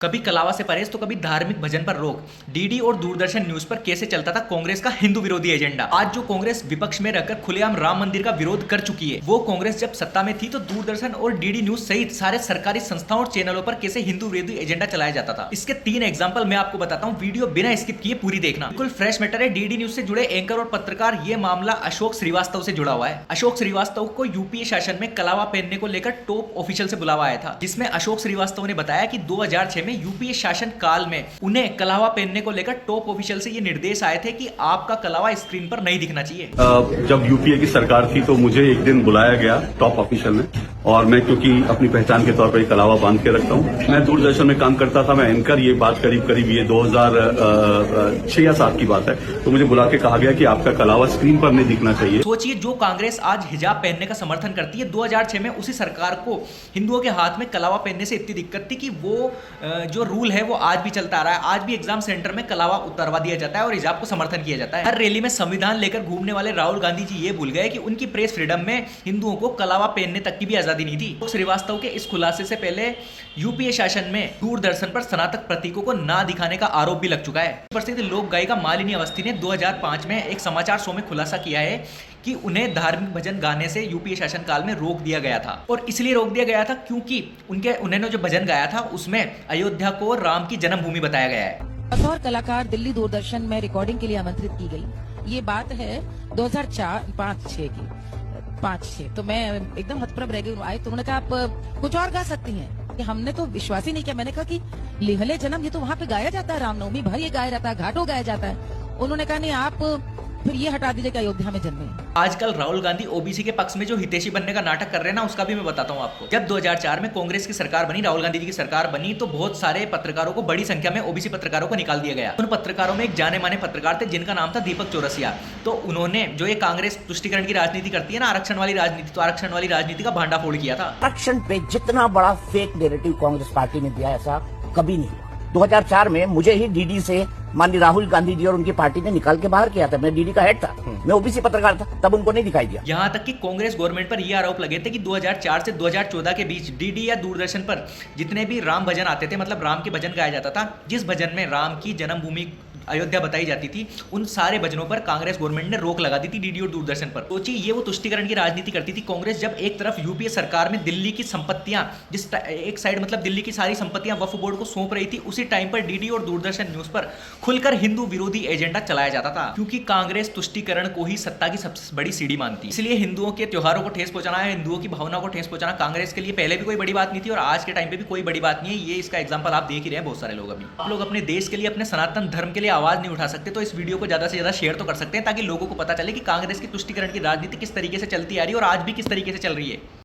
कभी कलावा से परहेज तो कभी धार्मिक भजन पर रोक। डीडी और दूरदर्शन न्यूज पर कैसे चलता था कांग्रेस का हिंदू विरोधी एजेंडा। आज जो कांग्रेस विपक्ष में रहकर खुलेआम राम मंदिर का विरोध कर चुकी है, वो कांग्रेस जब सत्ता में थी तो दूरदर्शन और डीडी न्यूज सहित सारे सरकारी संस्थाओं और चैनलों पर कैसे हिंदू विरोधी एजेंडा चलाया जाता था। इसके 3 एग्जाम्पल मैं आपको बताता हूँ, वीडियो बिना स्किप किए पूरी देखना। बिल्कुल फ्रेश मैटर है। डीडी न्यूज से जुड़े एंकर और पत्रकार, ये मामला अशोक श्रीवास्तव से जुड़ा हुआ है। अशोक श्रीवास्तव को यूपीए शासन में कलावा पहनने को लेकर टॉप ऑफिशियल से बुलावा आया था, जिसमें अशोक श्रीवास्तव ने बताया कि 2006 में यूपीए शासन काल में उन्हें कलावा पहनने को लेकर टॉप ऑफिशियल से ये निर्देश आए थे कि आपका कलावा स्क्रीन पर नहीं दिखना चाहिए। जब यूपीए की सरकार थी तो मुझे एक दिन बुलाया गया टॉप ऑफिशियल में, और मैं क्योंकि अपनी पहचान के तौर पर कलावा बांध के रखता हूँ, मैं दूरदर्शन में काम करता था, मैं एंकर, ये बात करीब ये 2006 या 7 की बात है, तो मुझे बुला के कहा गया कि आपका कलावा स्क्रीन पर नहीं दिखना चाहिए। सोचिए, जो कांग्रेस आज हिजाब पहनने का समर्थन करती है, 2006 में उसी सरकार को हिंदुओं के हाथ में कलावा पहनने से इतनी दिक्कत थी कि वो जो रूल है वो आज भी चलता आ रहा है। आज भी एग्जाम सेंटर में कलावा उतरवा दिया जाता है और हिजाब को समर्थन किया जाता है। हर रैली में संविधान लेकर घूमने वाले राहुल गांधी जी ये भूल गए कि उनकी प्रेस फ्रीडम में हिंदुओं को कलावा पहनने तक की भी आजादी नहीं थी। श्रीवास्तव के इस खुलासे से पहले यूपीए शासन में दूरदर्शन पर सनातन प्रतीकों को ना दिखाने का आरोप भी लग चुका है। प्रसिद्ध लोक गायिका मालिनी अवस्थी ने 2005 में एक समाचार शो में खुलासा किया है कि उन्हें धार्मिक भजन गाने से यूपीए शासन काल में रोक दिया गया था, और इसलिए रोक दिया गया था क्योंकि उन्होंने जो भजन गाया था उसमें अयोध्या को राम की जन्मभूमि बताया गया है। बतौर कलाकार दिल्ली दूरदर्शन में रिकॉर्डिंग के लिए आमंत्रित की गई। ये बात है 2004-5-6 की, 5-6। तो मैं एकदम हतप्रभ रह गई। आए तो उन्होंने कहा आप कुछ और गा सकती हैं, कि हमने तो विश्वास ही नहीं किया। मैंने कहा कि लिहले जन्म ये तो वहाँ पे गाया जाता है, रामनवमी भाई ये गाया जाता है, घाटों गाया जाता है। उन्होंने कहा नहीं, आप फिर ये हटा दीजिए कि अयोध्या में जन्मे। आजकल राहुल गांधी ओबीसी के पक्ष में जो हितैषी बनने का नाटक कर रहे हैं ना, उसका भी मैं बताता हूं आपको। जब 2004 में कांग्रेस की सरकार बनी, राहुल गांधी जी की सरकार बनी, तो बहुत सारे पत्रकारों को, बड़ी संख्या में ओबीसी पत्रकारों को निकाल दिया गया। उन पत्रकारों में एक जाने माने पत्रकार थे जिनका नाम था दीपक चौरसिया। तो उन्होंने, जो ये कांग्रेस तुष्टिकरण की राजनीति करती है ना, आरक्षण वाली राजनीति, तो आरक्षण वाली राजनीति का भांडाफोड़ किया था। आरक्षण पे जितना बड़ा फेक नैरेटिव कांग्रेस पार्टी ने दिया, ऐसा कभी नहीं हुआ। 2004 में मुझे ही डीडी से माननीय राहुल गांधी जी और उनकी पार्टी ने निकाल के बाहर किया था। मैं डीडी का हेड था, मैं ओबीसी पत्रकार था, तब उनको नहीं दिखाई दिया। यहाँ तक कि कांग्रेस गवर्नमेंट पर यह आरोप लगे थे कि 2004 से 2014 के बीच डीडी या दूरदर्शन पर जितने भी राम भजन आते थे, मतलब राम के भजन गाया जाता था, जिस भजन में राम की जन्मभूमि अयोध्या बताई जाती थी, उन सारे भजनों पर कांग्रेस गवर्नमेंट ने रोक लगा दी थी, डीडी और दूरदर्शन पर। सोचिए, ये वो तुष्टिकरण की राजनीति करती थी कांग्रेस। जब एक तरफ यूपीए सरकार में दिल्ली की संपत्तियां, एक साइड मतलब दिल्ली की सारी संपत्तियां वक्फ बोर्ड को सौंप रही थी, उसी टाइम पर डीडी और दूरदर्शन न्यूज पर खुलकर हिंदू विरोधी एजेंडा चलाया जाता था, क्योंकि कांग्रेस तुष्टिकरण को ही सत्ता की सबसे बड़ी सीढ़ी मानती। इसलिए हिंदुओं के त्योहारों को ठेस पहुंचाना है, हिंदुओं की भावनाओं को ठेस पहुंचाना कांग्रेस के लिए पहले भी कोई बड़ी बात नहीं थी और आज के टाइम पे भी कोई बड़ी बात नहीं है। ये इसका एग्जाम्पल आप देख ही रहे हैं, बहुत सारे लोग। अभी आप लोग अपने देश के लिए, अपने सनातन धर्म के लिए आवाज नहीं उठा सकते, तो इस वीडियो को ज्यादा से ज्यादा शेयर तो कर सकते हैं, ताकि लोगों को पता चले कि कांग्रेस की तुष्टिकरण की राजनीति किस तरीके से चलती आ रही है और आज भी किस तरीके से चल रही है।